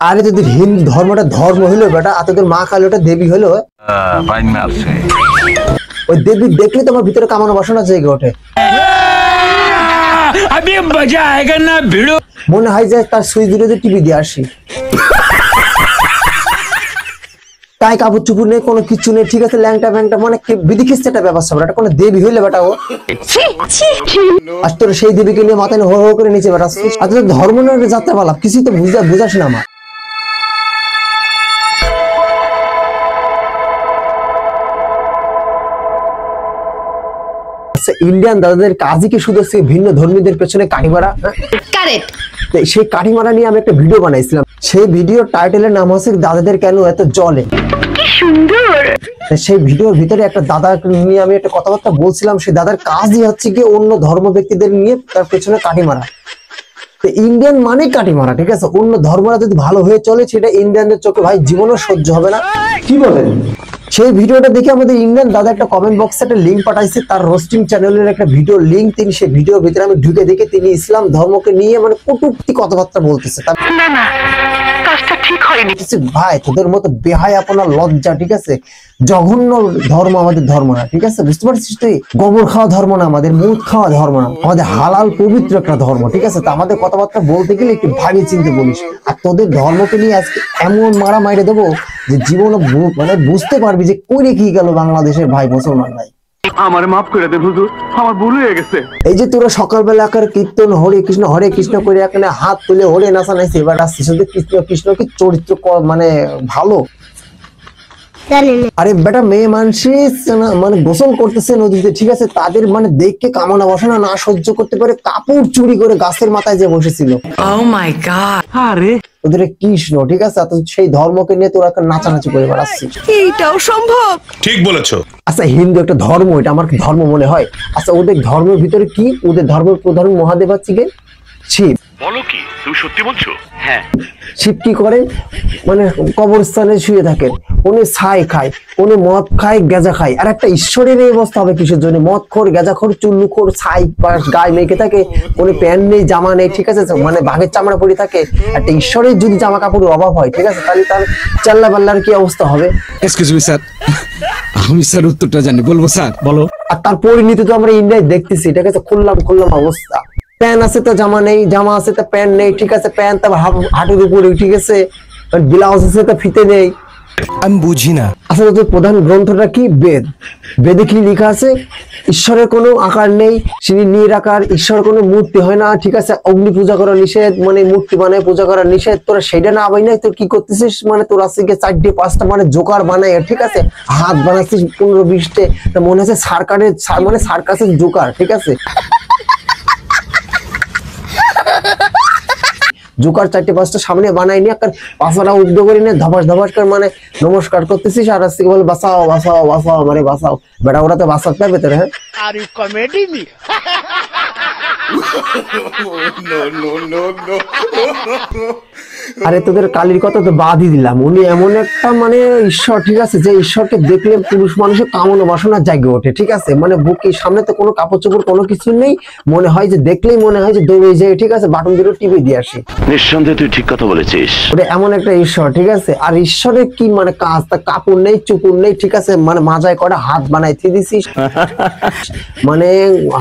আরে তোদের হিন্দু ধর্মটা ধর্ম হইলো বেটা, আর তোদের মা কালী ওটা দেবী হইলো। ওই দেবী দেখলে তোমার ভিতরে কামনা বাসনা জেগে ওঠে। মনে হয় যে তার সুইচ দিলে টিভি দিয়ে আসি। তাই কাপড় চুপুর নেই, কোনো কিছু নেই, ঠিক আছে, ল্যাংটা ব্যাংটা, মানে বিধি খিস্তে একটা ব্যবস্থা, এটা কোনো দেবী হইলে বেটা ও। আর তোর সেই দেবীকে নিয়ে মাথায় হো হো করে নিচে বেড়াচ্ছিস, আর তোর ধর্ম নিয়ে যাত্রা পালাম, কিছুই তো বুঝাস না আমার। ইন্ডিয়ান দাদাদের কাজই কি শুধু ভিন্ন ধর্মীদের পেছনে কাঠি মারা? সেই কাঠি মারা নিয়ে আমি একটা ভিডিও বানাইছিলাম। সেই ভিডিওর টাইটেলের নাম হচ্ছে দাদাদের কেন এত জলে। সেই ভিডিওর ভিতরে একটা দাদা নিয়ে আমি একটা কথাবার্তা বলছিলাম। সেই দাদার কাজই হচ্ছে কি অন্য ধর্ম ব্যক্তিদের নিয়ে তার পেছনে কাঠি মারা। ইন্ডিয়ান মানে কাঠি মারা, ঠিক আছে। অন্য ধর্মরা যদি ভালো হয়ে চলে সেটা ইন্ডিয়ানদের চোখে ভাই জীবনও সহ্য হবে না। কি বলেন? সেই ভিডিওটা দেখে আমাদের ইন্ডিয়ান দাদা একটা কমেন্ট বক্সে একটা লিঙ্ক পাঠাইছে, তার রোস্টিং চ্যানেলের একটা ভিডিও লিঙ্ক। তিনি সেই ভিডিওর ভিতরে আমি ঢুকে দেখে তিনি ইসলাম ধর্মকে নিয়ে মানে কটূক্তি কথাবার্তা বলতেছে। ভাই তোদের মতো বেহায় আপনার লজ্জা, ঠিক আছে, জঘন্য ধর্ম আমাদের ধর্ম না, ঠিক আছে, বুঝতে পারছিস তুই? গোবর খাওয়া ধর্ম না আমাদের, মুদ খাওয়া ধর্ম না আমাদের, হালাল পবিত্র একটা ধর্ম, ঠিক আছে। তো আমাদের কথাবার্তা বলতে গেলে একটু ভাবি চিন্তে বলিস। আর তোদের ধর্মকে নিয়ে আজকে এমন মারা মাইরে দেবো যে জীবনে মানে বুঝতে পারবি যে কইরে কি গেল বাংলাদেশের ভাই মুসলমান ভাই। আমার মাফ করে দেন হুজুর, আমার ভুল হয়ে গেছে। এই যে তোরা সকালবেলা আকার কীর্তন হরে কৃষ্ণ করে এখানে হাত তুলে হরে নাচা নাইছে, এবার আসছিস কৃষ্ণ কৃষ্ণ কি চরিত্র মানে ভালো। আরে বেটা মেয়ে মানুষ মানে গোসল করতেছে নদীতে, ঠিক আছে, তাদের মানে দেখে কামনা বাসনা না সহ্য করতে পারে কাপড় চুরি করে গাছের মাথায় যে বসেছিল। Oh my God! আরে ওদের কৃষ্ণ, ঠিক আছে, সেই ধর্মকে নিয়ে তোরা নাচানাচি করে বেড়াচ্ছিস। এইটাও সম্ভব? ঠিক বলেছো। আচ্ছা হিন্দু একটা ধর্ম, এটা আমার ধর্ম মনে হয়? আচ্ছা ওদের ধর্মের ভিতরে কি? ওদের ধর্মের প্রধান মহাদেব হচ্ছে কি শিব। বলো কি তুমি সত্যি বলছো? হ্যাঁ। শিব কি করেন? মানে কবরস্থানে শুয়ে থাকেন, উনি ছাই খায়, উনি মদ খায়, গেজা খায়। আর একটা ঈশ্বরের এই অবস্থা হবে কিসের জন্য? মদ খোর, গেজা খোর, চুল্লু খোর, ছাই গায়ে মেখে থাকে, উনি প্যান্ট নেই, জামা নেই, ঠিক আছে, মানে বাঘের চামড়া পরে থাকে। একটা ঈশ্বরের যদি জামা কাপড়ের অভাব হয়, ঠিক আছে, তাহলে তার চাল্লা পাল্লার কি অবস্থা হবে? এক্সকিউজ মি স্যার, আমি স্যার উত্তরটা জানি, বলবো স্যার? বলো। আর তার পরিণতি তো আমরা ইন্ডিয়ায় দেখতেছি, ঠিক আছে, খুললাম অবস্থা। প্যান্ট আছে তো জামা নেই, জামা আছে তো প্যান্ট নেই, ঠিক আছে, প্যান্ট তো হাঁটুর উপরে, ঠিক আছে, ব্লাউজ আছে তো ফিতে নেই। আমি বুঝি না। আসলে তোর প্রধান গ্রন্থটা কি? বেদ। বেদে কি লেখা আছে? ঈশ্বরের কোনো আকার নেই, তিনি নিরাকার, ঈশ্বর কোনো মূর্তি হয় না, ঠিক আছে, অগ্নি পূজা করা নিষেধ, মানে মূর্তি বানায় পূজা করা নিষেধ। তোরা সেটা না আবাই নাই, তোর কি করতেছিস? মানে তোর আছে 4-5টা মানে জোকার বানায়, ঠিক আছে, হাত বানাচ্ছিস 15-20টে, মনে হচ্ছে সার্কারের মানে সার্কাসের জোকার, ঠিক আছে। জোকার 4-5টা সামনে বানাই নিয়ে একটা পাঁচটা উদ্যোগ করে নিয়ে ধপাস ধপাস করে মানে নমস্কার করতেছিস, আর আজকে বলে বাঁচাও বাঁচাও বাঁচাও, মানে বাঁচাও বেটা, ওরা তো বাঁচাতে পারবে তোর। হ্যাঁ আরে তোদের কালীর কথা তো বাদই দিলাম, উনি এমন একটা মানে ঈশ্বর, ঠিক আছে, যে ঈশ্বরকে দেখলে পুরুষ মানুষের কামনা বাসনা জাগে ওঠে, ঠিক আছে, মানে বুকে সামনে তো কোনো কাপড় চোপড় কোনো কিছু নেই, মনে হয় যে দেখলেই মনে হয় যে দৌড়ে যায়, ঠিক আছে, বাটন দুটো টিপে দিয়ে আসি। নিঃসন্দেহে তুই ঠিক কথা বলেছিস। ওটা এমন একটা ঈশ্বর, ঠিক আছে। আর ঈশ্বরের কি মানে কাজ? তা কাপড় নেই, চুপুর নেই, ঠিক আছে, মানে মাজায় কটা হাত বানাই দিছিস, মানে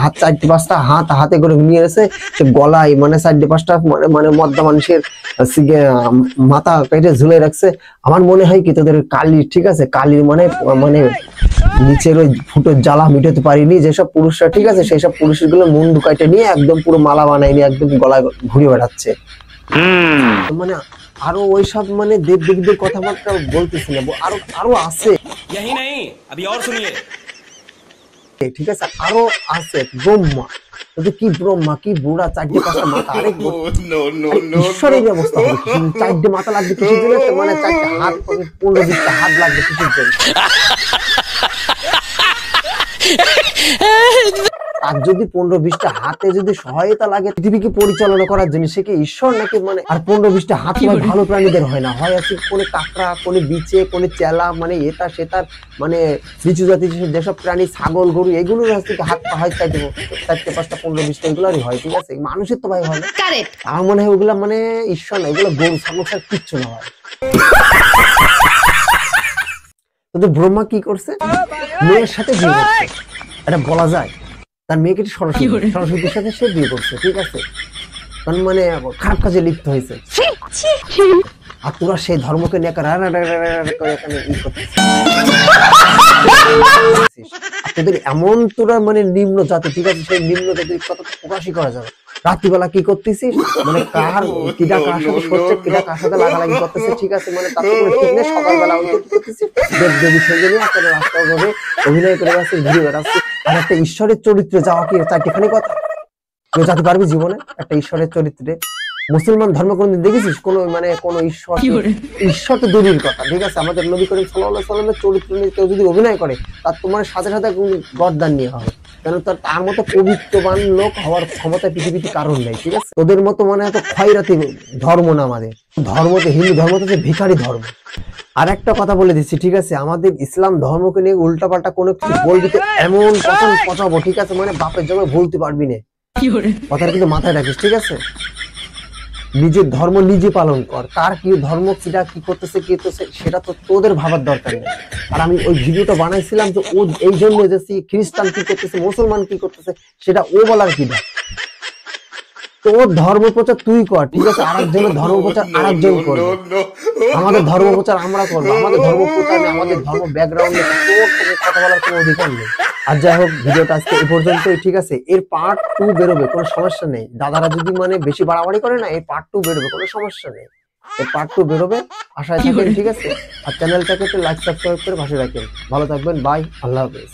হাত 4-5টা হাত হাতে করে নিয়ে এসে সে গলায় মানে 4-5টা মানে মদ্দা মানুষের মাথা কেটে ঝুলে রাখছে। আমার মনে হয় কি তোদের কালী, ঠিক আছে, কালীর মানে মানে নিচের ওই ফুটোর জ্বালা মিটাতে পারিনি যেসব পুরুষরা, ঠিক আছে, সেই সব পুরুষগুলো মুন্ডু কাটে নিয়ে একদম পুরো মালা বানাই নিয়ে একদম গলায় ঘুরে বেড়াচ্ছে। মানে আরো ওইসব মানে দেব দেবীদের কথাবার্তা বলতেছি না, আরো আছে, ঠিক আছে, আরো আছে। ব্রহ্মা, কি ব্রহ্মা, কি বুড়া, 4-5টা মাথা, আরে ঈশ্বরের অবস্থা হবে, 4টে মাথা লাগবে কিসের জন্য? মানে 4টে হাত, 15-20টা হাত লাগবে কিসের জন্য? তার যদি 15-20টা হাতে যদি সহায়তা লাগে পৃথিবীকে পরিচালনা করার জন্য, সে কি ঈশ্বর নাকি? মানে আর 15-20টা হাত ভালো প্রাণীদের হয় না, হয় আছে কোন কাঁকড়া, কোন বিচে, কোন চেলা, মানে এটা সেটার মানে নিচু জাতির যেসব প্রাণী, ছাগল, গরু, এগুলোর হচ্ছে হাত পা হয় 4-5টা 15-20টা এগুলোরই হয়, ঠিক আছে? মানুষের তো ভাই হয় না। আমার মনে হয় ওগুলা মানে ঈশ্বর না, এগুলো গরু ছাগল ছাড়া কিচ্ছু না হয়। তো ব্রহ্মা কি করছে? মেয়ের সাথে বিয়ে করছে, এটা বলা যায়। তার মেয়েকে সরস্বতীর সাথে সে বিয়ে করছে, ঠিক আছে? কারণ মানে খারাপ কাজে লিপ্ত হয়েছে। আর তোরা সেই ধর্মকে নিয়ে তোদের এমন তোরা মানে নিম্ন জাতি, ঠিক আছে? সেই নিম্ন জাতির কথা প্রকাশই করা যাবে। রাত্রিবেলা কি করতেছিস, মানে কিটা কার সাথে সচ্ছে, কিটা কার সাথে লাগালাগি করতেছে, ঠিক আছে? মানে তার কোনো ঠিক নেই। সকালবেলা কি করতেছিস, দেবী সেজে নিয়ে একটা রাস্তা করে অভিনয় করে বেড়াচ্ছিস, ঘুরে বেড়াচ্ছিস। আর একটা ঈশ্বরের চরিত্রে যাওয়া কি চারটিখানি কথা? কেউ যেতে পারবি জীবনে একটা ঈশ্বরের চরিত্রে? মুসলমান ধর্ম কোনদিন দেখেছিস কোন মানে কোন ঈশ্বর? ঈশ্বর তো দূরের কথা, ঠিক আছে? আমাদের নবী করিম সাল্লাল্লাহু আলাইহি ওয়াসাল্লামের চরিত্র নিয়ে কেউ যদি অভিনয় করে, তার তোমার সাথে সাথে গর্দান নিয়ে হবে। কেন? তার মতো পবিত্রবান লোক হওয়ার ক্ষমতা পৃথিবীতে কারণ নেই, ঠিক আছে? তোদের মতো মানে এত খয়রাতি ধর্ম না আমাদের ধর্ম। তো হিন্দু ধর্ম তো ভিখারি ধর্ম। আর একটা কথা বলে দিচ্ছি, ঠিক আছে? আমাদের ইসলাম ধর্মকে নিয়ে উল্টাপাল্টা কোনো কিছু বলবি তো এমন পছন্দ পচাবো, ঠিক আছে? মানে বাপের জন্য বলতে পারবি না, কথাটা কিন্তু মাথায় রাখিস, ঠিক আছে? নিজের ধর্ম নিজে পালন কর। কার কি ধর্ম, কিটা কি করতেছে, কি করতেছে, সেটা তো তোদের ভাবার দরকার নেই। আর আমি ওই ভিডিওটা বানাইছিলাম যে ও এই জন্য যে খ্রিস্টান কি করতেছে, মুসলমান কি করতেছে, সেটা ও বলার কি না। তোর ধর্ম প্রচার তুই কর, ঠিক আছে? আরেকজনের ধর্ম প্রচার আরেকজন করবে। আমাদের ধর্ম প্রচার আমরা করবো। আমাদের ধর্ম প্রচার নেই, আমাদের ধর্ম ব্যাকগ্রাউন্ডে তোর কথা বলার কোনো অধিকার নেই। আর যাই হোক, ভিডিওটা আজকে এই পর্যন্তই, ঠিক আছে? এর পার্ট 2 বেরোবে, কোনো সমস্যা নেই। দাদারা যদি মানে বেশি বাড়াবাড়ি করে না, এই পার্ট 2 বেরোবে, কোনো সমস্যা নেই। এর পার্ট 2 বেরোবে, আশায় থাকেন, ঠিক আছে? আর চ্যানেলটাকে একটু লাইক সাবস্ক্রাইব করে পাশে রাখেন। ভালো থাকবেন, বাই, আল্লাহ হাফেজ।